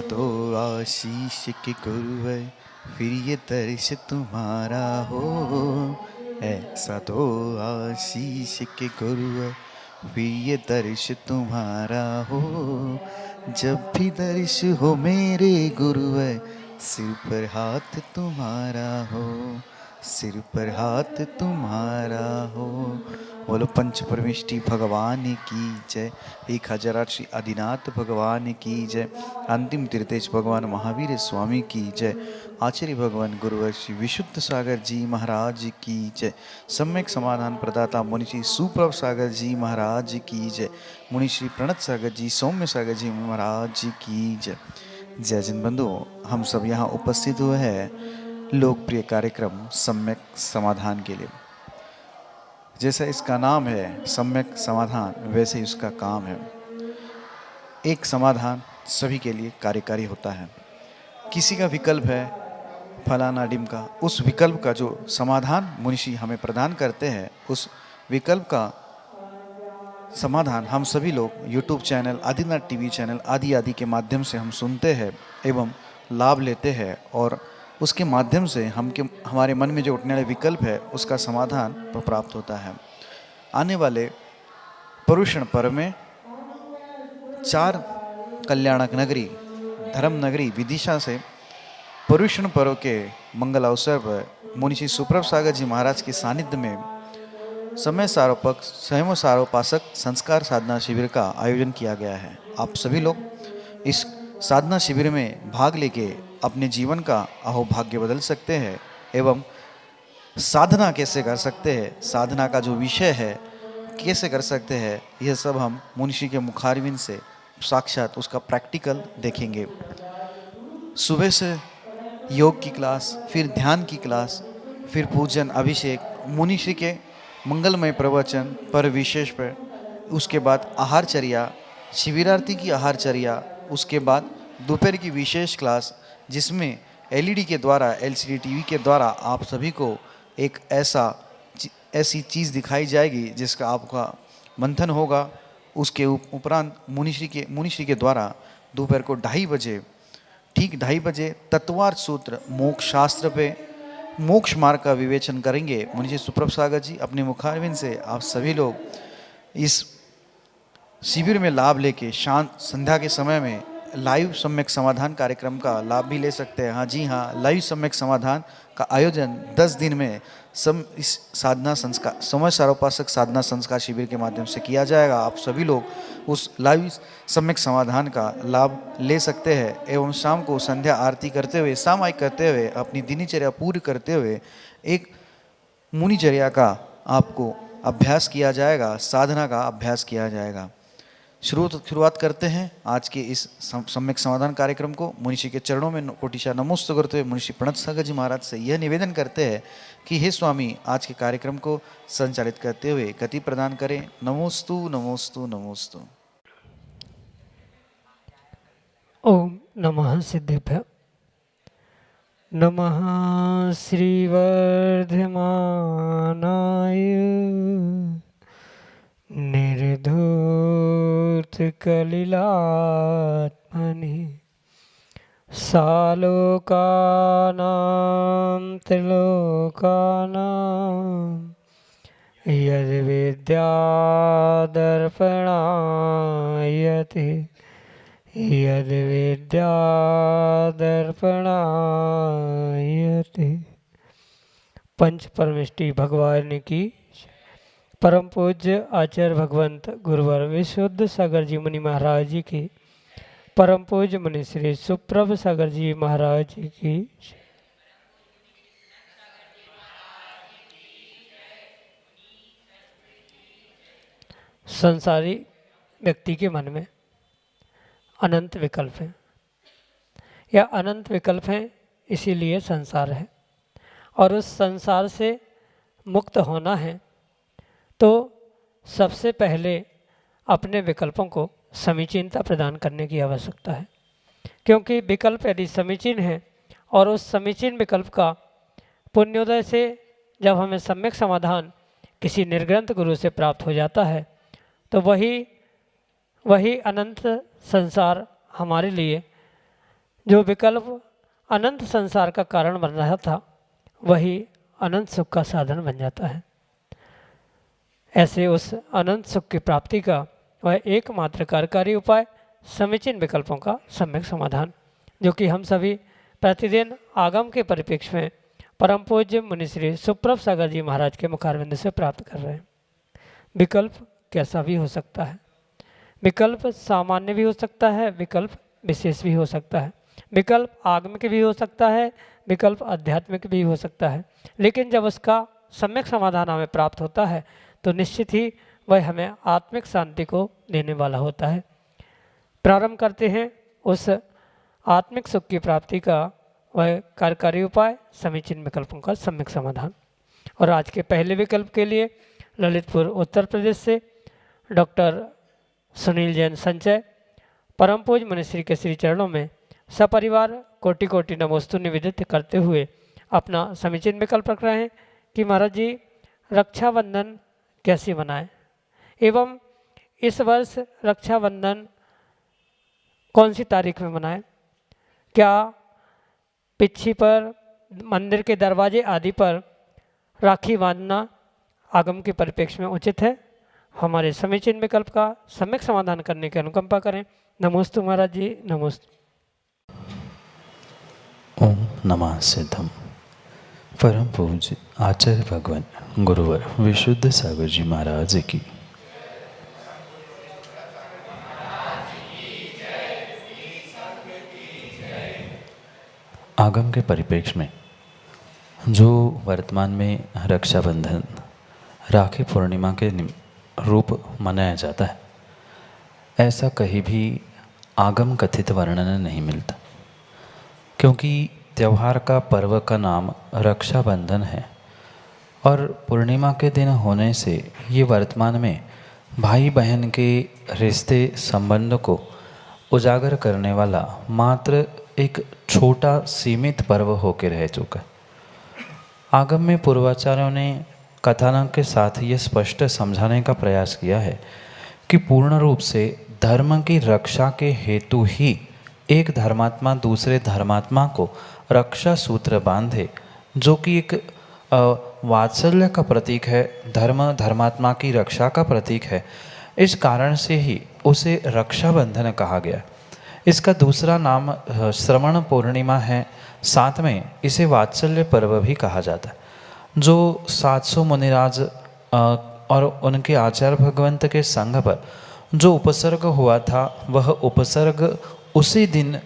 दो आशीष के गुरुवर फिर ये दर्श तुम्हारा हो। ऐसा दो आशीष के गुरुवर फिर ये दर्श तुम्हारा हो। जब भी दर्श हो मेरे गुरुवर सिर पर हाथ तुम्हारा हो, सिर पर हाथ तुम्हारा हो। बोलो पंच परमेष्टि भगवान की जय। 1008 श्री आदिनाथ भगवान की जय। अंतिम तीर्थेश भगवान महावीर स्वामी की जय। आचार्य भगवान गुरुवर श्री विशुद्ध सागर जी महाराज की जय। सम्यक समाधान प्रदाता मुनि श्री सुप्रभ सागर जी महाराज की जय। मुनि श्री प्रणत सागर जी सौम्य सागर जी महाराज की जय। जय जिन बंधुओं, हम सब यहाँ उपस्थित हुए हैं लोकप्रिय कार्यक्रम सम्यक समाधान के लिए। जैसा इसका नाम है सम्यक समाधान, वैसे ही उसका काम है। एक समाधान सभी के लिए कार्यकारी होता है। किसी का विकल्प है फलाना डिमका, उस विकल्प का जो समाधान मुनिषी हमें प्रदान करते हैं, उस विकल्प का समाधान हम सभी लोग YouTube channel, Adinath TV channel आदि आदि के माध्यम से हम सुनते हैं एवं लाभ लेते हैं, और उसके माध्यम से हमारे मन में जो उठने वाले विकल्प है उसका समाधान प्राप्त होता है। आने वाले पर्युषण पर्व में 4 कल्याणक नगरी धर्म नगरी विदिशा से पर्युषण पर्व के मंगल अवसर पर मुनि श्री सुप्रभ सागर जी महाराज के सानिध्य में समय सारोपक स्वयं सारोपासक संस्कार साधना शिविर का आयोजन किया गया है। आप सभी लोग इस साधना शिविर में भाग लेके अपने जीवन का अहोभाग्य बदल सकते हैं एवं साधना कैसे कर सकते हैं, साधना का जो विषय है कैसे कर सकते हैं, यह सब हम मुनिषी के मुखारविंद से साक्षात उसका प्रैक्टिकल देखेंगे। सुबह से योग की क्लास, फिर ध्यान की क्लास, फिर पूजन अभिषेक, मुनिश्री के मंगलमय प्रवचन पर विशेष पर, उसके बाद आहारचर्या, शिविरार्थी की आहारचर्या, उसके बाद दोपहर की विशेष क्लास जिसमें एलईडी के द्वारा, एलसीडी टीवी के द्वारा आप सभी को एक ऐसी चीज़ दिखाई जाएगी जिसका आपका मंथन होगा। उसके उपरांत मुनिश्री के द्वारा दोपहर को 2:30 बजे, ठीक 2:30 बजे तत्वार्थ सूत्र मोक्ष शास्त्र पे मोक्ष मार्ग का विवेचन करेंगे मुनि सुप्रभ सागर जी अपने मुखारविंद से। आप सभी लोग इस शिविर में लाभ लेके शांत संध्या के समय में लाइव सम्यक समाधान कार्यक्रम का लाभ भी ले सकते हैं। हाँ जी हाँ, लाइव सम्यक समाधान का आयोजन 10 दिन में इस साधना संस्कार समय सारोपासक साधना संस्कार शिविर के माध्यम से किया जाएगा। आप सभी लोग उस लाइव सम्यक समाधान का लाभ ले सकते हैं एवं शाम को संध्या आरती करते हुए, सामायिक करते हुए, अपनी दिनचर्या पूरी करते हुए एक मुनिचर्या का आपको अभ्यास किया जाएगा, साधना का अभ्यास किया जाएगा। शुरुआत करते हैं आज के इस सम्यक समाधान कार्यक्रम को। मुनिषी के चरणों में कोटिशा नमोस्तु करते हुए मुनिषी प्रणत सागर जी महाराज से यह निवेदन करते हैं कि हे स्वामी, आज के कार्यक्रम को संचालित करते हुए गति प्रदान करें। नमोस्तु नमोस्तु नमोस्तु। ओम नमः सिद्धेभ्य। नमः श्रीवर्धमानाय निर्धूत कलिलात्मनि सालोकानां त्रिलोकानां यद्विद्यादर्पणायते यद्विद्यादर्पणायते। पंच परमेष्टि भगवान की परम पूज्य आचार्य भगवंत गुरुवर विशुद्ध सागर जी मुनि महाराज जी की, परम पूज्य मुनि श्री सुप्रभ सागर जी महाराज जी की। संसारी व्यक्ति के मन में अनंत विकल्प हैं, या अनंत विकल्प हैं, इसीलिए संसार है। और उस संसार से मुक्त होना है तो सबसे पहले अपने विकल्पों को समीचीनता प्रदान करने की आवश्यकता है। क्योंकि विकल्प यदि समीचीन है और उस समीचीन विकल्प का पुण्योदय से जब हमें सम्यक समाधान किसी निर्ग्रंथ गुरु से प्राप्त हो जाता है तो वही अनंत संसार हमारे लिए जो विकल्प अनंत संसार का कारण बन रहा था वही अनंत सुख का साधन बन जाता है। ऐसे उस अनंत सुख की प्राप्ति का वह एकमात्र कार्यकारी उपाय समीचीन विकल्पों का सम्यक समाधान, जो कि हम सभी प्रतिदिन आगम के परिप्रेक्ष्य में परम पूज्य मुनिश्री सुप्रभ सागर जी महाराज के मुखारविंद से प्राप्त कर रहे हैं। विकल्प कैसा भी हो सकता है, विकल्प सामान्य भी हो सकता है, विकल्प विशेष भी हो सकता है, विकल्प आगमिक भी हो सकता है, विकल्प आध्यात्मिक भी हो सकता है, लेकिन जब उसका सम्यक समाधान हमें प्राप्त होता है तो निश्चित ही वह हमें आत्मिक शांति को देने वाला होता है। प्रारंभ करते हैं उस आत्मिक सुख की प्राप्ति का वह कार्यकारी उपाय समीचीन विकल्पों का सम्यक समाधान। और आज के पहले विकल्प के लिए ललितपुर उत्तर प्रदेश से डॉक्टर सुनील जैन संचय परम पूज्य मुनिश्री के श्री चरणों में सपरिवार कोटि कोटि नमोस्तु निवेदित करते हुए अपना समीचीन विकल्प रख रहे हैं कि महाराज जी रक्षाबंधन कैसे मनाएं एवं इस वर्ष रक्षाबंधन कौन सी तारीख में मनाएं। क्या पिच्छी पर मंदिर के दरवाजे आदि पर राखी बांधना आगम के परिप्रेक्ष्य में उचित है? हमारे समीचीन विकल्प का सम्यक समाधान करने की अनुकंपा करें। नमोस्तु महाराज जी, नमोस्तु। ओम नमः सिद्धम। परम पूज्य आचार्य भगवान गुरुवर विशुद्ध सागर जी महाराज की आगम के परिप्रेक्ष्य में जो वर्तमान में रक्षाबंधन राखी पूर्णिमा के रूप मनाया जाता है, ऐसा कहीं भी आगम कथित वर्णन नहीं मिलता, क्योंकि त्यौहार का पर्व का नाम रक्षाबंधन है और पूर्णिमा के दिन होने से ये वर्तमान में भाई बहन के रिश्ते संबंध को उजागर करने वाला मात्र एक छोटा सीमित पर्व होकर रह चुका है। आगम में पूर्वाचार्यों ने कथानक के साथ ये स्पष्ट समझाने का प्रयास किया है कि पूर्ण रूप से धर्म की रक्षा के हेतु ही एक धर्मात्मा दूसरे धर्मात्मा को रक्षा सूत्र बांधे, जो कि एक वात्सल्य का प्रतीक है, धर्म धर्मात्मा की रक्षा का प्रतीक है। इस कारण से ही उसे रक्षाबंधन कहा गया। इसका दूसरा नाम श्रवण पूर्णिमा है, साथ में इसे वात्सल्य पर्व भी कहा जाता है। जो 700 मुनिराज और उनके आचार्य भगवंत के संघ पर जो उपसर्ग हुआ था, वह उपसर्ग उसी दिन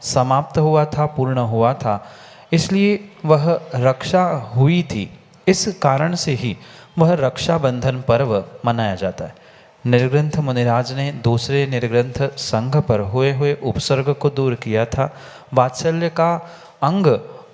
समाप्त हुआ था, पूर्ण हुआ था, इसलिए वह रक्षा हुई थी। इस कारण से ही वह रक्षाबंधन पर्व मनाया जाता है। निर्ग्रंथ मुनिराज ने दूसरे निर्ग्रंथ संघ पर हुए हुए उपसर्ग को दूर किया था, वात्सल्य का अंग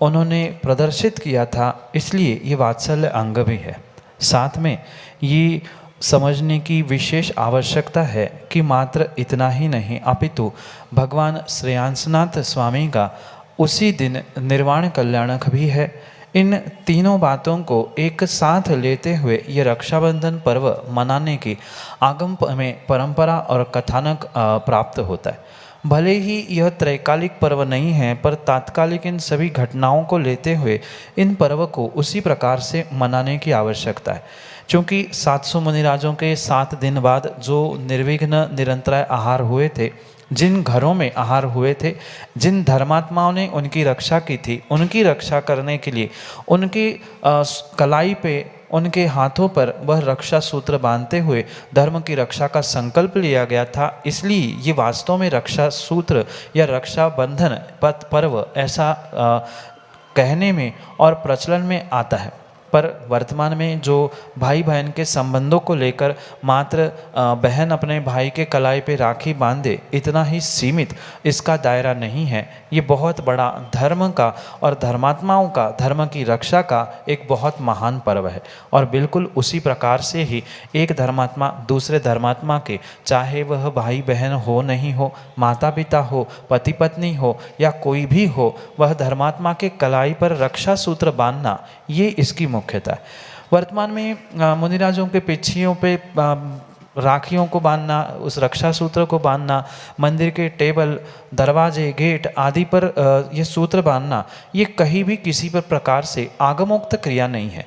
उन्होंने प्रदर्शित किया था, इसलिए ये वात्सल्य अंग भी है। साथ में ये समझने की विशेष आवश्यकता है कि मात्र इतना ही नहीं, अपितु भगवान श्रेयांसनाथ स्वामी का उसी दिन निर्वाण कल्याणक भी है। इन तीनों बातों को एक साथ लेते हुए ये रक्षाबंधन पर्व मनाने की आगम में परंपरा और कथानक प्राप्त होता है। भले ही यह त्रैकालिक पर्व नहीं है, पर तात्कालिक इन सभी घटनाओं को लेते हुए इन पर्व को उसी प्रकार से मनाने की आवश्यकता है। क्योंकि 700 मुनिराजों के 7 दिन बाद जो निर्विघ्न निरंतर आहार हुए थे, जिन घरों में आहार हुए थे, जिन धर्मात्माओं ने उनकी रक्षा की थी, उनकी रक्षा करने के लिए उनकी कलाई पे, उनके हाथों पर वह रक्षा सूत्र बांधते हुए धर्म की रक्षा का संकल्प लिया गया था। इसलिए ये वास्तव में रक्षा सूत्र या रक्षा बंधन पर्व ऐसा कहने में और प्रचलन में आता है। पर वर्तमान में जो भाई बहन के संबंधों को लेकर मात्र बहन अपने भाई के कलाई पे राखी बांधे, इतना ही सीमित इसका दायरा नहीं है। ये बहुत बड़ा धर्म का और धर्मात्माओं का, धर्म की रक्षा का एक बहुत महान पर्व है। और बिल्कुल उसी प्रकार से ही एक धर्मात्मा दूसरे धर्मात्मा के, चाहे वह भाई बहन हो नहीं हो, माता पिता हो, पति पत्नी हो या कोई भी हो, वह धर्मात्मा के कलाई पर रक्षा सूत्र बांधना, ये इसकी मुख्यता है। वर्तमान में मुनिराजों के पिच्छियों पे राखियों को बांधना, उस रक्षा सूत्र को बांधना, मंदिर के टेबल, दरवाजे, गेट आदि पर ये सूत्र बांधना, ये कहीं भी किसी पर प्रकार से आगमोक्त क्रिया नहीं है।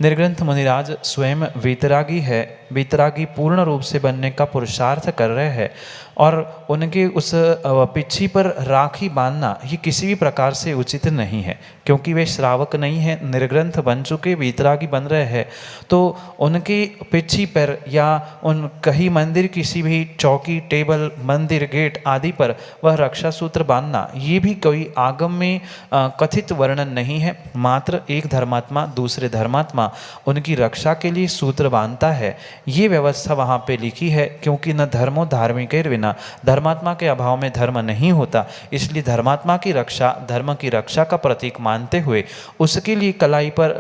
निर्ग्रंथ मुनिराज स्वयं वीतरागी है, वीतरागी पूर्ण रूप से बनने का पुरुषार्थ कर रहे हैं और उनके उस पिच्छी पर राखी बांधना ये किसी भी प्रकार से उचित नहीं है, क्योंकि वे श्रावक नहीं हैं, निर्ग्रंथ बन चुके वीतरागी बन रहे हैं। तो उनकी पिच्छी पर या उन कहीं मंदिर किसी भी चौकी, टेबल, मंदिर, गेट आदि पर वह रक्षा सूत्र बांधना ये भी कोई आगम में कथित वर्णन नहीं है। मात्र एक धर्मात्मा दूसरे धर्मात्मा उनकी रक्षा के लिए सूत्र बांधता है, ये व्यवस्था वहाँ पे लिखी है, क्योंकि न धर्मो धार्मिक बिना धर्मात्मा के अभाव में धर्म नहीं होता। इसलिए धर्मात्मा की रक्षा धर्म की रक्षा का प्रतीक मानते हुए उसके लिए कलाई पर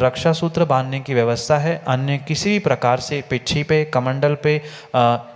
रक्षा सूत्र बांधने की व्यवस्था है। अन्य किसी भी प्रकार से पिच्छी पे, कमंडल पे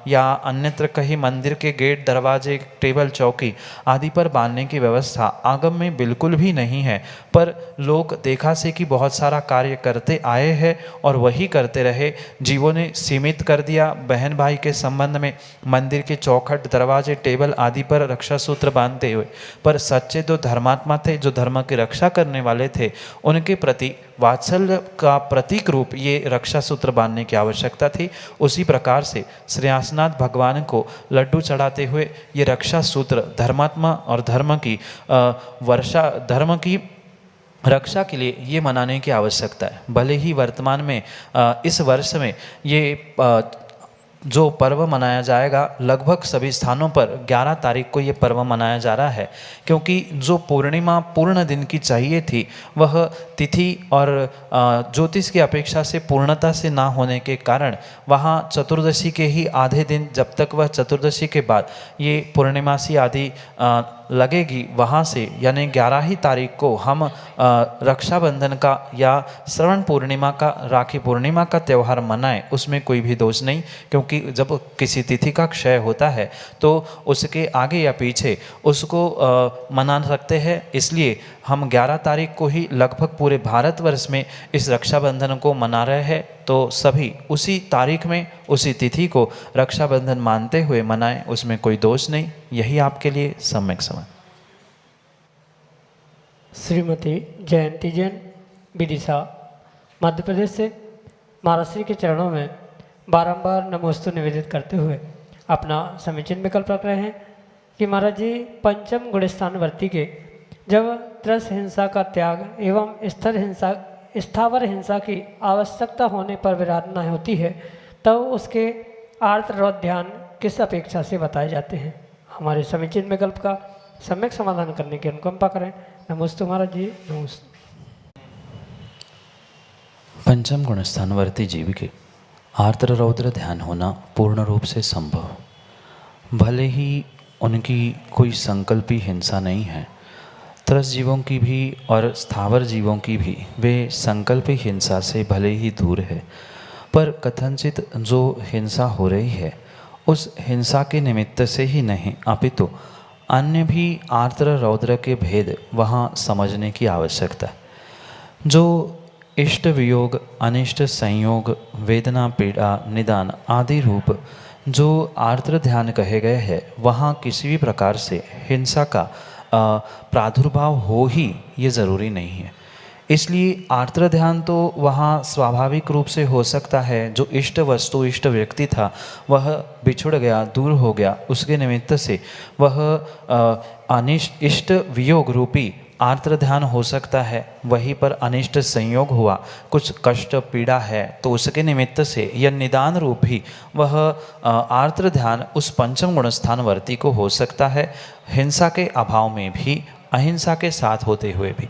या अन्यत्र कहीं मंदिर के गेट, दरवाजे, टेबल, चौकी आदि पर बांधने की व्यवस्था आगम में बिल्कुल भी नहीं है। पर लोग देखा से कि बहुत सारा कार्य करते आए हैं और वही करते रहे, जीवों ने सीमित कर दिया। बहन भाई के संबंध में मंदिर के चौखट, दरवाजे, टेबल आदि पर रक्षा सूत्र बांधते हुए, पर सच्चे दो धर्मात्मा थे जो धर्म की रक्षा करने वाले थे, उनके प्रति वात्सल्य का प्रतीक रूप ये रक्षा सूत्र बांधने की आवश्यकता थी। उसी प्रकार से श्रेयासनाथ भगवान को लड्डू चढ़ाते हुए ये रक्षा सूत्र धर्मात्मा और धर्म की रक्षा के लिए ये मनाने की आवश्यकता है। भले ही वर्तमान में इस वर्ष में ये जो पर्व मनाया जाएगा, लगभग सभी स्थानों पर 11 तारीख को ये पर्व मनाया जा रहा है, क्योंकि जो पूर्णिमा पूर्ण दिन की चाहिए थी वह तिथि और ज्योतिष की अपेक्षा से पूर्णता से ना होने के कारण वहाँ चतुर्दशी के ही आधे दिन, जब तक वह चतुर्दशी के बाद ये पूर्णिमासी आदि लगेगी, वहाँ से यानी 11 ही तारीख को हम रक्षाबंधन का या श्रवण पूर्णिमा का, राखी पूर्णिमा का त्यौहार मनाएं, उसमें कोई भी दोष नहीं। क्योंकि जब किसी तिथि का क्षय होता है तो उसके आगे या पीछे उसको मना सकते हैं। इसलिए हम 11 तारीख को ही लगभग पूरे भारतवर्ष में इस रक्षाबंधन को मना रहे हैं। तो सभी उसी तारीख में, उसी तिथि को रक्षाबंधन मानते हुए मनाएं, उसमें कोई दोष नहीं। यही आपके लिए सम्यक समझ। श्रीमती जयंती जैन, विदिशा, मध्य प्रदेश से महाराज श्री के चरणों में बारंबार नमोस्तु निवेदित करते हुए अपना समीचीन विकल्प रख रहे हैं कि महाराज जी पंचम गुणस्थान वर्ती के जब त्रस हिंसा का त्याग एवं स्थावर हिंसा की आवश्यकता होने पर विराधना होती है, तब उसके आर्त रौद्र ध्यान किस अपेक्षा से बताए जाते हैं। हमारे समीचीन विकल्प का सम्यक समाधान करने की अनुकंपा करें। नमस्ते महाराज जी, नमस्ते। पंचम गुणस्थानवर्ती जीव के आर्द्र रौद्र ध्यान होना पूर्ण रूप से संभव, भले ही उनकी कोई संकल्पी हिंसा नहीं है। त्रस जीवों की भी और स्थावर जीवों की भी वे संकल्पी हिंसा से भले ही दूर है, पर कथनचित जो हिंसा हो रही है उस हिंसा के निमित्त से ही नहीं, अपितु अन्य भी आर्द्र रौद्र के भेद वहाँ समझने की आवश्यकता है। जो इष्ट वियोग, अनिष्ट संयोग, वेदना, पीड़ा, निदान आदि रूप जो आर्द्र ध्यान कहे गए हैं, वहाँ किसी भी प्रकार से हिंसा का प्रादुर्भाव हो ही ये ज़रूरी नहीं है। इसलिए आर्द्र ध्यान तो वहाँ स्वाभाविक रूप से हो सकता है। जो इष्ट वस्तु, इष्ट व्यक्ति था वह बिछुड़ गया, दूर हो गया, उसके निमित्त से वह इष्ट वियोग रूपी आर्द्र ध्यान हो सकता है। वहीं पर अनिष्ट संयोग हुआ, कुछ कष्ट पीड़ा है, तो उसके निमित्त से यह निदान रूप ही वह आर्द्र ध्यान उस पंचम गुणस्थान वर्ती को हो सकता है, हिंसा के अभाव में भी, अहिंसा के साथ होते हुए भी।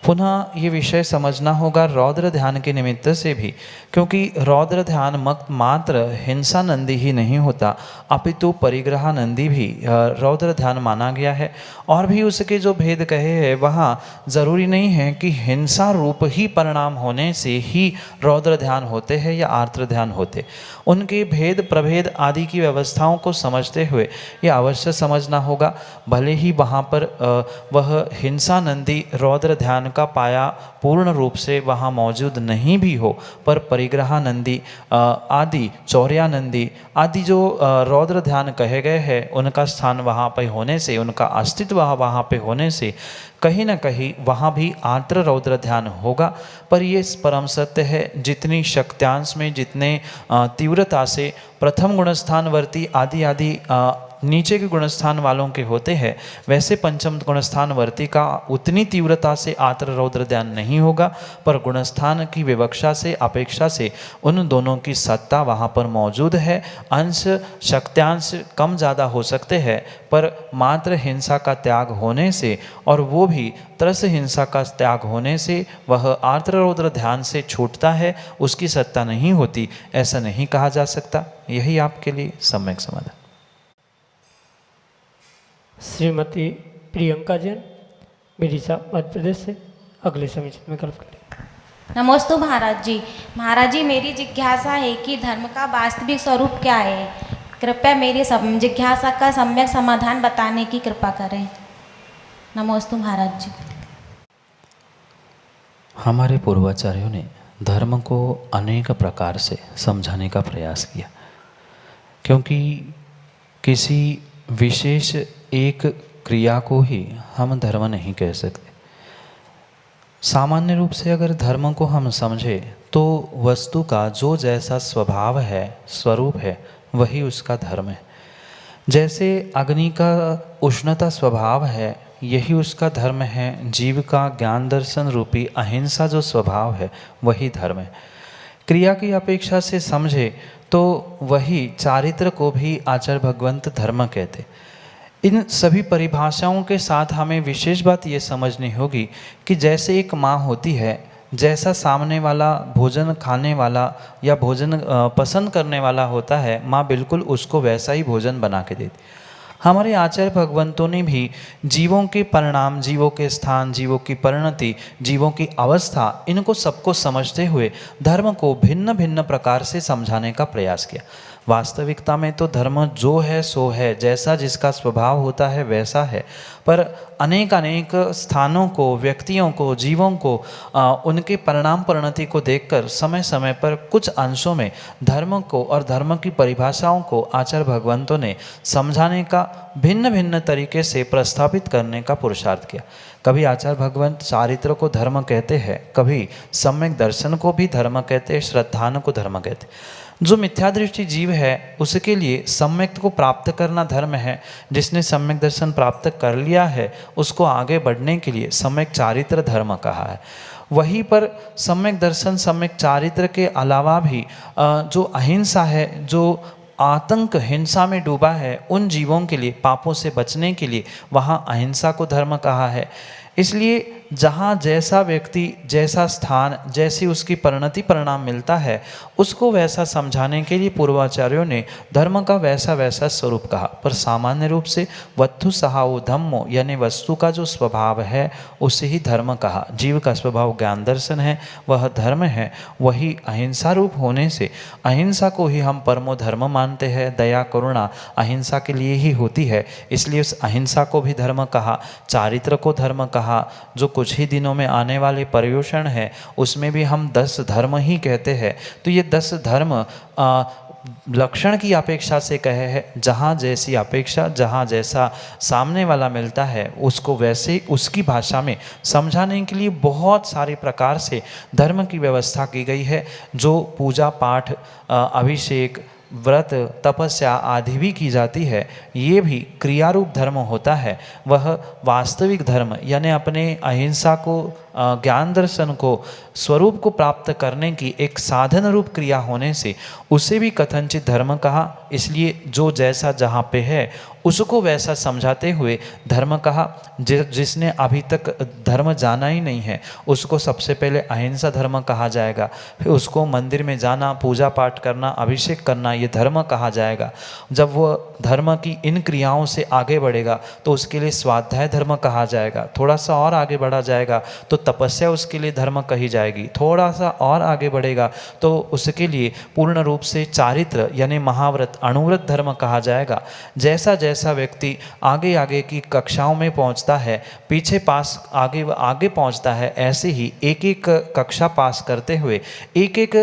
पुनः ये विषय समझना होगा रौद्र ध्यान के निमित्त से भी, क्योंकि रौद्र ध्यान मात्र हिंसा नंदी ही नहीं होता, अपितु परिग्रह नंदी भी रौद्र ध्यान माना गया है। और भी उसके जो भेद कहे हैं वहाँ ज़रूरी नहीं है कि हिंसा रूप ही परिणाम होने से ही रौद्र ध्यान होते हैं या आर्द्र ध्यान होते। उनके भेद प्रभेद आदि की व्यवस्थाओं को समझते हुए ये अवश्य समझना होगा। भले ही वहाँ पर वह हिंसा नंदी रौद्र ध्यान का पाया पूर्ण रूप से वहाँ मौजूद नहीं भी हो, पर परिग्रहानंदी आदि चौर्यानंदी आदि जो रौद्र ध्यान कहे गए हैं, उनका स्थान वहाँ पर होने से, उनका अस्तित्व वहाँ पे होने से कहीं ना कहीं वहाँ भी आर्द्र रौद्र ध्यान होगा। पर ये परम सत्य है, जितनी शक्त्यांश में, जितने तीव्रता से प्रथम गुणस्थानवर्ती आदि आदि नीचे के गुणस्थान वालों के होते हैं, वैसे पंचम गुणस्थानवर्ती का उतनी तीव्रता से आर्द्र रौद्र ध्यान नहीं होगा, पर गुणस्थान की विवक्षा से, अपेक्षा से उन दोनों की सत्ता वहाँ पर मौजूद है। अंश शक्त्यांश कम ज़्यादा हो सकते हैं, पर मात्र हिंसा का त्याग होने से, और वो भी त्रस हिंसा का त्याग होने से, वह आर्द्र रौद्र ध्यान से छूटता है, उसकी सत्ता नहीं होती, ऐसा नहीं कहा जा सकता। यही आपके लिए सम्यक समाधान। श्रीमती प्रियंका जैन, विदिशा मध्य प्रदेश से, अगले समिति में कल्प करें। नमोस्तु महाराज जी। महाराज जी, मेरी जिज्ञासा है कि धर्म का वास्तविक स्वरूप क्या है? कृपया मेरी जिज्ञासा का सम्यक समाधान बताने की कृपा करें। नमोस्तु महाराज जी। हमारे पूर्वाचार्यों ने धर्म को अनेक प्रकार से समझाने का प्रयास किया, क्योंकि किसी विशेष एक क्रिया को ही हम धर्म नहीं कह सकते। सामान्य रूप से अगर धर्म को हम समझें तो वस्तु का जो जैसा स्वभाव है, स्वरूप है, वही उसका धर्म है। जैसे अग्नि का उष्णता स्वभाव है, यही उसका धर्म है। जीव का ज्ञान दर्शन रूपी अहिंसा जो स्वभाव है, वही धर्म है। क्रिया की अपेक्षा से समझे तो वही चारित्र को भी आचार्य भगवंत धर्म कहते। इन सभी परिभाषाओं के साथ हमें विशेष बात ये समझनी होगी कि जैसे एक माँ होती है, जैसा सामने वाला भोजन खाने वाला या भोजन पसंद करने वाला होता है, माँ बिल्कुल उसको वैसा ही भोजन बना के देती। हमारे आचार्य भगवंतों ने भी जीवों के परिणाम, जीवों के स्थान, जीवों की परिणति, जीवों की अवस्था, इनको सबको समझते हुए धर्म को भिन्न भिन्न प्रकार से समझाने का प्रयास किया। वास्तविकता में तो धर्म जो है सो है, जैसा जिसका स्वभाव होता है वैसा है, पर अनेक अनेक स्थानों को, व्यक्तियों को, जीवों को उनके परिणाम परिणति को देखकर समय समय पर कुछ अंशों में धर्म को और धर्म की परिभाषाओं को आचार्य भगवंतों ने समझाने का भिन्न भिन्न तरीके से प्रस्थापित करने का पुरुषार्थ किया। कभी आचार्य भगवंत चारित्र को धर्म कहते हैं, कभी सम्यक दर्शन को भी धर्म कहते हैं, श्रद्धान को धर्म कहते हैं। जो मिथ्यादृष्टि जीव है उसके लिए सम्यक को प्राप्त करना धर्म है। जिसने सम्यक दर्शन प्राप्त कर लिया है उसको आगे बढ़ने के लिए सम्यक चारित्र धर्म कहा है। वहीं पर सम्यक दर्शन, सम्यक चारित्र के अलावा भी जो अहिंसा है, जो आतंक हिंसा में डूबा है, उन जीवों के लिए, पापों से बचने के लिए वहाँ अहिंसा को धर्म कहा है। इसलिए जहाँ जैसा व्यक्ति, जैसा स्थान, जैसी उसकी परिणति परिणाम मिलता है, उसको वैसा समझाने के लिए पूर्वाचार्यों ने धर्म का वैसा वैसा स्वरूप कहा। पर सामान्य रूप से वत्थु सहाओ धम्मो, यानी वस्तु का जो स्वभाव है उसे ही धर्म कहा। जीव का स्वभाव ज्ञान दर्शन है, वह धर्म है। वही अहिंसा रूप होने से अहिंसा को ही हम परमो धर्म मानते हैं। दया करुणा अहिंसा के लिए ही होती है, इसलिए उस अहिंसा को भी धर्म कहा। चारित्र को धर्म कहा। जो कुछ ही दिनों में आने वाले पर्युषण है उसमें भी हम 10 धर्म ही कहते हैं। तो ये 10 धर्म लक्षण की अपेक्षा से कहे हैं। जहाँ जैसी अपेक्षा, जहाँ जैसा सामने वाला मिलता है, उसको वैसे उसकी भाषा में समझाने के लिए बहुत सारे प्रकार से धर्म की व्यवस्था की गई है। जो पूजा पाठ, अभिषेक, व्रत, तपस्या आदि भी की जाती है, ये भी क्रियारूप धर्म होता है। वह वास्तविक धर्म यानी अपने अहिंसा को, ज्ञान दर्शन को, स्वरूप को प्राप्त करने की एक साधन रूप क्रिया होने से उसे भी कथनचित धर्म कहा। इसलिए जो जैसा जहाँ पे है उसको वैसा समझाते हुए धर्म कहा। जिसने अभी तक धर्म जाना ही नहीं है उसको सबसे पहले अहिंसा धर्म कहा जाएगा, फिर उसको मंदिर में जाना, पूजा पाठ करना, अभिषेक करना, ये धर्म कहा जाएगा। जब वो धर्म की इन क्रियाओं से आगे बढ़ेगा तो उसके लिए स्वाध्याय धर्म कहा जाएगा। थोड़ा सा और आगे बढ़ा जाएगा तो तपस्या उसके लिए धर्म कही जाएगी। थोड़ा सा और आगे बढ़ेगा तो उसके लिए पूर्ण रूप से चारित्र यानी महाव्रत अणुव्रत धर्म कहा जाएगा। जैसा जैसा व्यक्ति आगे आगे की कक्षाओं में पहुंचता है, पीछे पास आगे आगे पहुंचता है, ऐसे ही एक एक कक्षा पास करते हुए, एक एक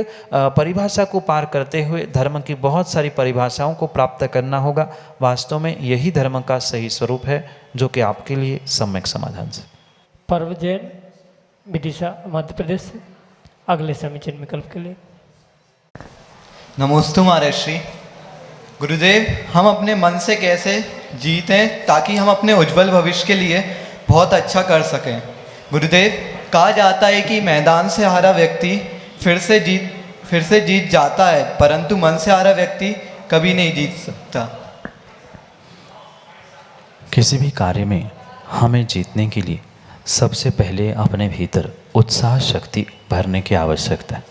परिभाषा को पार करते हुए धर्म की बहुत सारी परिभाषाओं को प्राप्त करना होगा। वास्तव में यही धर्म का सही स्वरूप है जो कि आपके लिए सम्यक समाधान से। पर्व जैन, विदिशा, मध्य प्रदेश से अगले समीचीन विकल्प के लिए। नमोस्तु महाराज। गुरुदेव, हम अपने मन से कैसे जीतें ताकि हम अपने उज्जवल भविष्य के लिए बहुत अच्छा कर सकें? गुरुदेव, कहा जाता है कि मैदान से हारा व्यक्ति फिर से जीत जाता है, परंतु मन से हारा व्यक्ति कभी नहीं जीत सकता। किसी भी कार्य में हमें जीतने के लिए सबसे पहले अपने भीतर उत्साह शक्ति भरने की आवश्यकता है,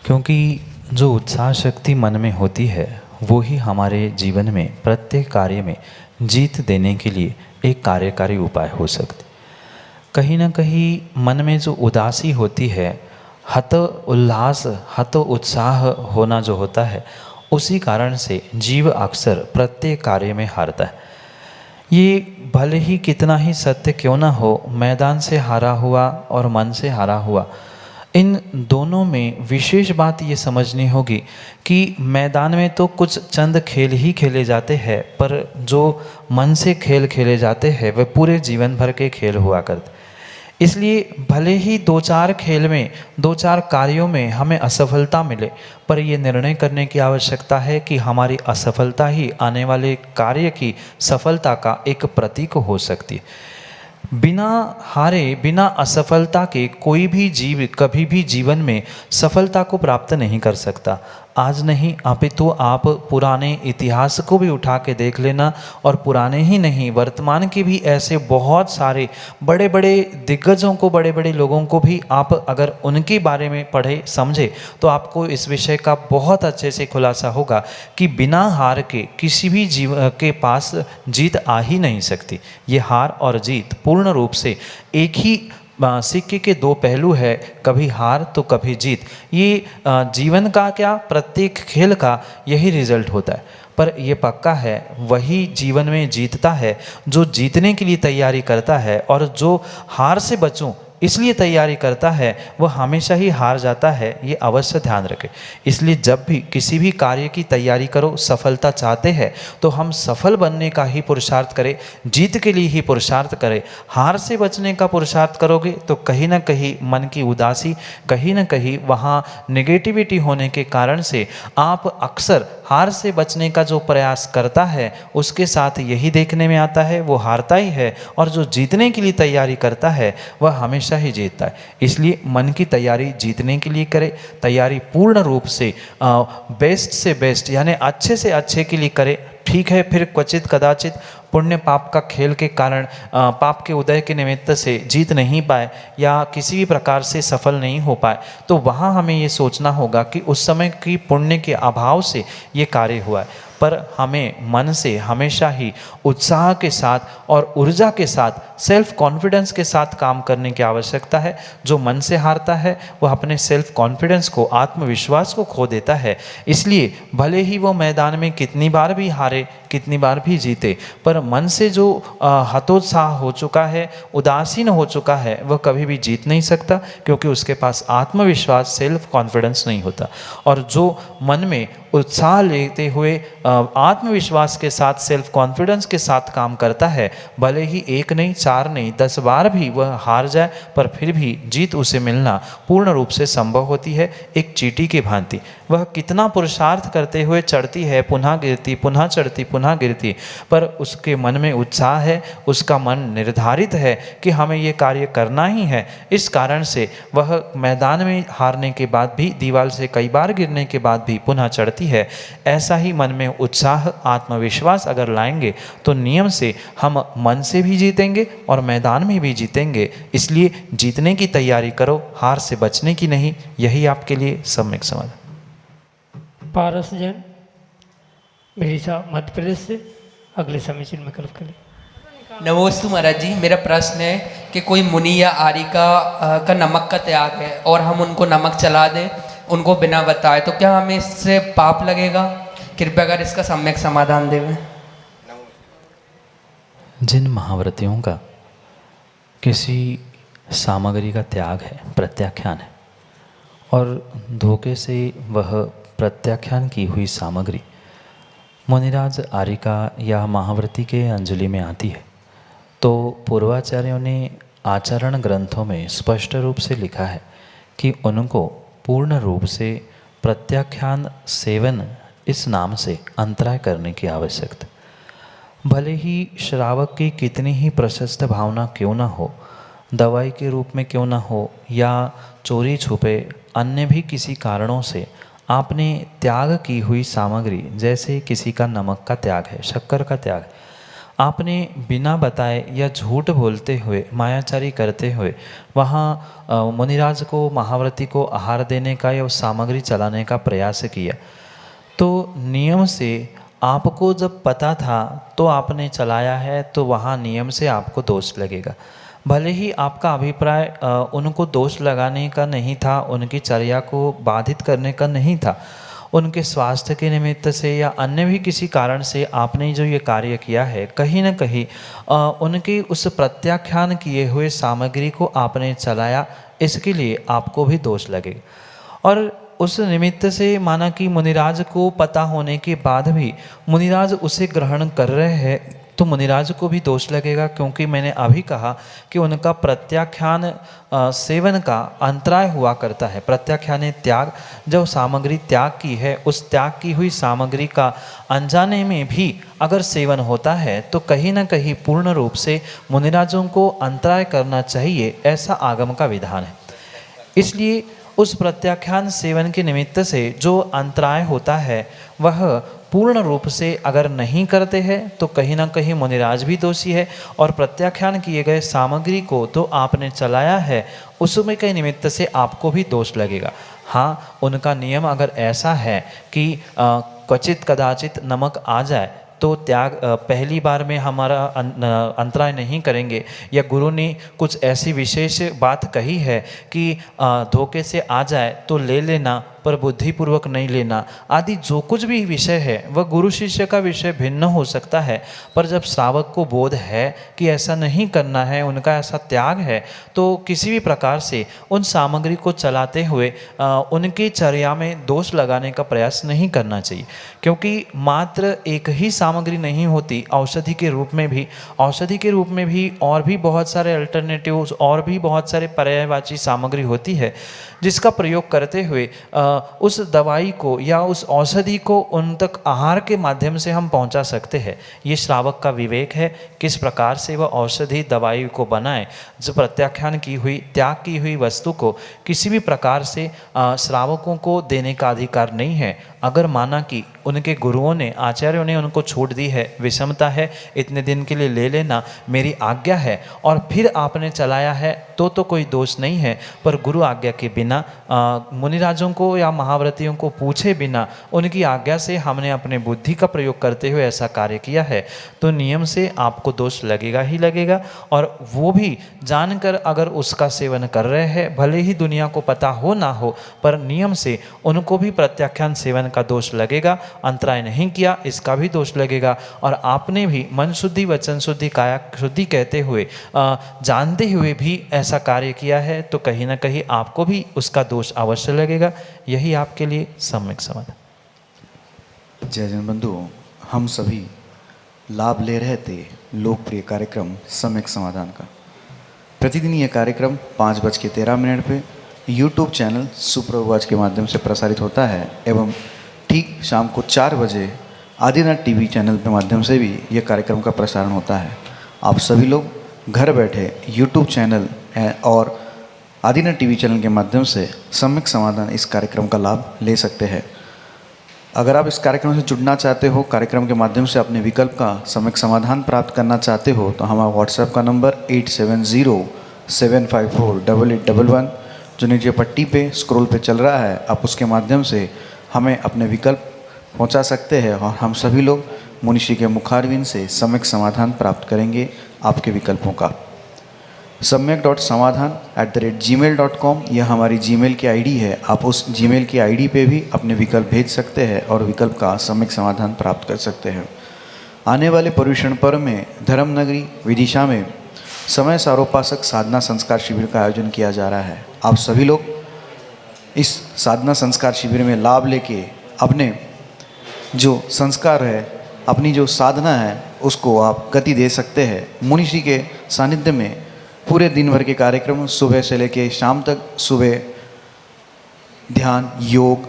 क्योंकि जो उत्साह शक्ति मन में होती है वो ही हमारे जीवन में प्रत्येक कार्य में जीत देने के लिए एक कार्यकारी उपाय हो सकती। कहीं ना कहीं मन में जो उदासी होती है, हत उल्लास, हत उत्साह होना जो होता है, उसी कारण से जीव अक्सर प्रत्येक कार्य में हारता है। ये भले ही कितना ही सत्य क्यों ना हो, मैदान से हारा हुआ और मन से हारा हुआ, इन दोनों में विशेष बात ये समझनी होगी कि मैदान में तो कुछ चंद खेल ही खेले जाते हैं, पर जो मन से खेल खेले जाते हैं वे पूरे जीवन भर के खेल हुआ करते। इसलिए भले ही दो चार खेल में, दो चार कार्यों में हमें असफलता मिले, पर ये निर्णय करने की आवश्यकता है कि हमारी असफलता ही आने वाले कार्य की सफलता का एक प्रतीक हो सकती है। बिना हारे, बिना असफलता के कोई भी जीव कभी भी जीवन में सफलता को प्राप्त नहीं कर सकता। आज नहीं अपितु आप पुराने इतिहास को भी उठा के देख लेना, और पुराने ही नहीं वर्तमान के भी ऐसे बहुत सारे बड़े बड़े दिग्गजों को, बड़े बड़े लोगों को भी आप अगर उनके बारे में पढ़े समझे तो आपको इस विषय का बहुत अच्छे से खुलासा होगा कि बिना हार के किसी भी जीव के पास जीत आ ही नहीं सकती। ये हार और जीत पूर्ण रूप से एक ही सिक्के के दो पहलू है, कभी हार तो कभी जीत। ये जीवन का क्या, प्रत्येक खेल का यही रिजल्ट होता है। पर यह पक्का है वही जीवन में जीतता है जो जीतने के लिए तैयारी करता है, और जो हार से बचूं इसलिए तैयारी करता है वह हमेशा ही हार जाता है। ये अवश्य ध्यान रखें। इसलिए जब भी किसी भी कार्य की तैयारी करो, सफलता चाहते हैं तो हम सफल बनने का ही पुरुषार्थ करें, जीत के लिए ही पुरुषार्थ करें। हार से बचने का पुरुषार्थ करोगे तो कहीं ना कहीं मन की उदासी, कहीं ना कहीं वहाँ नेगेटिविटी होने के कारण से आप अक्सर हार से बचने का जो प्रयास करता है उसके साथ यही देखने में आता है वो हारता ही है, और जो जीतने के लिए तैयारी करता है वह हमेशा ही जीतता है। इसलिए मन की तैयारी जीतने के लिए करें, तैयारी पूर्ण रूप से बेस्ट से बेस्ट यानी अच्छे से अच्छे के लिए करें। ठीक है, फिर क्वचित कदाचित पुण्य पाप का खेल के कारण पाप के उदय के निमित्त से जीत नहीं पाए या किसी भी प्रकार से सफल नहीं हो पाए, तो वहाँ हमें ये सोचना होगा कि उस समय की पुण्य के अभाव से ये कार्य हुआ है। पर हमें मन से हमेशा ही उत्साह के साथ और ऊर्जा के साथ, सेल्फ कॉन्फिडेंस के साथ काम करने की आवश्यकता है। जो मन से हारता है वह अपने सेल्फ कॉन्फिडेंस को, आत्मविश्वास को खो देता है। इसलिए भले ही वो मैदान में कितनी बार भी हारे, कितनी बार भी जीते, पर मन से जो हतोत्साह हो चुका है, उदासीन हो चुका है, वह कभी भी जीत नहीं सकता, क्योंकि उसके पास आत्मविश्वास, सेल्फ कॉन्फिडेंस नहीं होता। और जो मन में उत्साह लेते हुए आत्मविश्वास के साथ, सेल्फ कॉन्फिडेंस के साथ काम करता है, भले ही एक नहीं, चार नहीं, 10 बार भी वह हार जाए, पर फिर भी जीत उसे मिलना पूर्ण रूप से संभव होती है। एक चींटी की भांति वह कितना पुरुषार्थ करते हुए चढ़ती है, पुनः गिरती, पुनः चढ़ती, पुनः गिरती, पर उसके मन में उत्साह है, उसका मन निर्धारित है कि हमें ये कार्य करना ही है। इस कारण से वह मैदान में हारने के बाद भी, दीवार से कई बार गिरने के बाद भी पुनः चढ़ती है। ऐसा ही मन में उत्साह, आत्मविश्वास अगर लाएंगे तो नियम से हम मन से भी जीतेंगे और मैदान में भी जीतेंगे। इसलिए जीतने की तैयारी करो, हार से बचने की नहीं। यही आपके लिए सम्यक समाधान। पारस जैन, विदिशा, मध्य प्रदेश से अगले समीचीन विकल्प के लिए। नमोस्तु महाराज जी, मेरा प्रश्न है कि कोई मुनि या आर्य का नमक का त्याग है और हम उनको नमक चला दें उनको बिना बताए, तो क्या हमें इससे पाप लगेगा? कृपया कर इसका सम्यक समाधान देवें। जिन महाव्रतियों का किसी सामग्री का त्याग है, प्रत्याख्यान है, और धोखे से वह प्रत्याख्यान की हुई सामग्री मुनिराज आर्यिका या महाव्रती के अंजलि में आती है, तो पूर्वाचार्यों ने आचरण ग्रंथों में स्पष्ट रूप से लिखा है कि उनको पूर्ण रूप से प्रत्याख्यान सेवन इस नाम से अंतराय करने की आवश्यकता। भले ही श्रावक की कितनी ही प्रशस्त भावना क्यों न हो, दवाई के रूप में क्यों न हो, या चोरी छुपे अन्य भी किसी कारणों से आपने त्याग की हुई सामग्री, जैसे किसी का नमक का त्याग है, शक्कर का त्याग है, आपने बिना बताए या झूठ बोलते हुए, मायाचारी करते हुए वहाँ मुनिराज को, महाव्रती को आहार देने का या उस सामग्री चलाने का प्रयास किया, तो नियम से आपको जब पता था तो आपने चलाया है, तो वहाँ नियम से आपको दोष लगेगा। भले ही आपका अभिप्राय उनको दोष लगाने का नहीं था, उनकी चर्या को बाधित करने का नहीं था, उनके स्वास्थ्य के निमित्त से या अन्य भी किसी कारण से आपने जो ये कार्य किया है, कहीं न कहीं उनकी उस प्रत्याख्यान किए हुए सामग्री को आपने चलाया, इसके लिए आपको भी दोष लगेगा। और उस निमित्त से माना कि मुनिराज को पता होने के बाद भी मुनिराज उसे ग्रहण कर रहे हैं, तो मुनिराज को भी दोष लगेगा, क्योंकि मैंने अभी कहा कि उनका प्रत्याख्यान सेवन का अंतराय हुआ करता है। प्रत्याख्यान त्याग, जो सामग्री त्याग की है, उस त्याग की हुई सामग्री का अनजाने में भी अगर सेवन होता है तो कहीं न कहीं पूर्ण रूप से मुनिराजों को अंतराय करना चाहिए, ऐसा आगम का विधान है। इसलिए उस प्रत्याख्यान सेवन के निमित्त से जो अंतराय होता है वह पूर्ण रूप से अगर नहीं करते हैं तो कहीं ना कहीं मुनिराज भी दोषी है, और प्रत्याख्यान किए गए सामग्री को तो आपने चलाया है, उसमें के निमित्त से आपको भी दोष लगेगा। हाँ, उनका नियम अगर ऐसा है कि क्वचित कदाचित नमक आ जाए तो त्याग पहली बार में हमारा अंतराय नहीं करेंगे, या गुरु ने कुछ ऐसी विशेष बात कही है कि धोखे से आ जाए तो ले लेना, पर बुद्धिपूर्वक नहीं लेना, आदि जो कुछ भी विषय है वह गुरु शिष्य का विषय भिन्न हो सकता है, पर जब श्रावक को बोध है कि ऐसा नहीं करना है, उनका ऐसा त्याग है, तो किसी भी प्रकार से उन सामग्री को चलाते हुए उनकी चर्या में दोष लगाने का प्रयास नहीं करना चाहिए, क्योंकि मात्र एक ही सामग्री नहीं होती, औषधि के रूप में भी और भी बहुत सारे अल्टरनेटिव्स और भी बहुत सारे पर्यायवाची सामग्री होती है, जिसका प्रयोग करते हुए उस दवाई को या उस औषधि को उन तक आहार के माध्यम से हम पहुंचा सकते हैं। ये श्रावक का विवेक है, किस प्रकार से वह औषधि दवाई को बनाए। जो प्रत्याख्यान की हुई, त्याग की हुई वस्तु को किसी भी प्रकार से श्रावकों को देने का अधिकार नहीं है। अगर माना कि उनके गुरुओं ने, आचार्यों ने उनको छूट दी है, विषमता है, इतने दिन के लिए ले लेना, मेरी आज्ञा है, और फिर आपने चलाया है तो कोई दोष नहीं है, पर गुरु आज्ञा के बिना, मुनिराजों को या महाव्रतियों को पूछे बिना, उनकी आज्ञा से हमने अपने बुद्धि का प्रयोग करते हुए ऐसा कार्य किया है, तो नियम से आपको दोष लगेगा ही लगेगा। और वो भी जानकर अगर उसका सेवन कर रहे हैं, भले ही दुनिया को पता हो ना हो, पर नियम से उनको भी प्रत्याख्यान सेवन का दोष लगेगा। अंतराय नहीं किया, इसका भी दोष लगेगा। और आपने भी मन शुद्धि, वचन शुद्धि, काया शुद्धि कहते हुए, जानते हुए भी ऐसा कार्य किया है, तो कहीं ना कहीं आपको भी उसका दोष अवश्य लगेगा। यही आपके लिए सम्यक समाधान। जय जन बंधु, हम सभी लाभ ले रहे थे लोकप्रिय कार्यक्रम सम्यक समाधान का। प्रतिदिन यह कार्यक्रम 5:13 पे YouTube चैनल सुप्रभात के माध्यम से प्रसारित होता है, एवं ठीक शाम को 4 बजे आदिनाथ टीवी चैनल के माध्यम से भी यह कार्यक्रम का प्रसारण होता है। आप सभी लोग घर बैठे YouTube चैनल और आदिनाथ टीवी चैनल के माध्यम से सम्यक समाधान इस कार्यक्रम का लाभ ले सकते हैं। अगर आप इस कार्यक्रम से जुड़ना चाहते हो, कार्यक्रम के माध्यम से अपने विकल्प का सम्यक समाधान प्राप्त करना चाहते हो, तो हमारा व्हाट्सएप का नंबर 8707548811 जो नीचे पट्टी पे स्क्रॉल पे चल रहा है, आप उसके माध्यम से हमें अपने विकल्प पहुंचा सकते हैं, और हम सभी लोग मुनिषि के मुखारविंद से सम्यक समाधान प्राप्त करेंगे आपके विकल्पों का। samyak.samadhan@gmail.com यह हमारी जीमेल की आईडी है। आप उस जीमेल की आईडी पे भी अपने विकल्प भेज सकते हैं और विकल्प का सम्यक समाधान प्राप्त कर सकते हैं। आने वाले पर्युषण पर्व में धर्मनगरी विदिशा में समय सारोपासक साधना संस्कार शिविर का आयोजन किया जा रहा है। आप सभी लोग इस साधना संस्कार शिविर में लाभ लेके अपने जो संस्कार है, अपनी जो साधना है, उसको आप गति दे सकते हैं। मुनिषि के सानिध्य में पूरे दिन भर के कार्यक्रम सुबह से लेके शाम तक, सुबह ध्यान, योग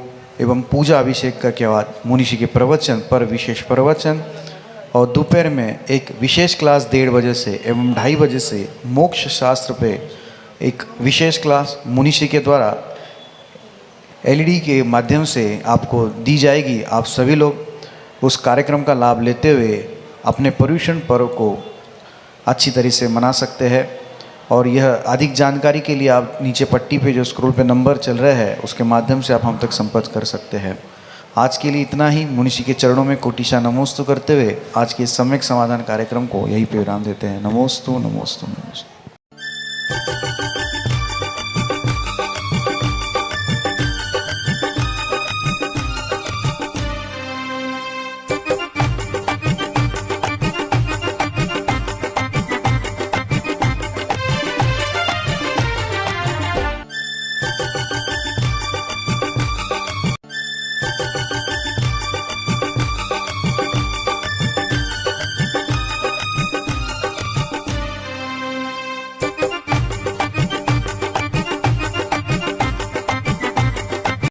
एवं पूजा अभिषेक के बाद मुनिषि के प्रवचन पर विशेष प्रवचन, और दोपहर में एक विशेष क्लास 1:30 बजे से एवं 2:30 बजे से मोक्ष शास्त्र पे एक विशेष क्लास मुनिषि के द्वारा एलईडी के माध्यम से आपको दी जाएगी। आप सभी लोग उस कार्यक्रम का लाभ लेते हुए अपने पर्युषण पर्व को अच्छी तरह से मना सकते हैं। और यह अधिक जानकारी के लिए आप नीचे पट्टी पे जो स्क्रॉल पे नंबर चल रहा है उसके माध्यम से आप हम तक संपर्क कर सकते हैं। आज के लिए इतना ही। मुनिषि के चरणों में कोटिशा नमोस्तु करते हुए आज के सम्यक समाधान कार्यक्रम को यहीं पे विराम देते हैं। नमोस्तु नमोस्तु नमोस्तु।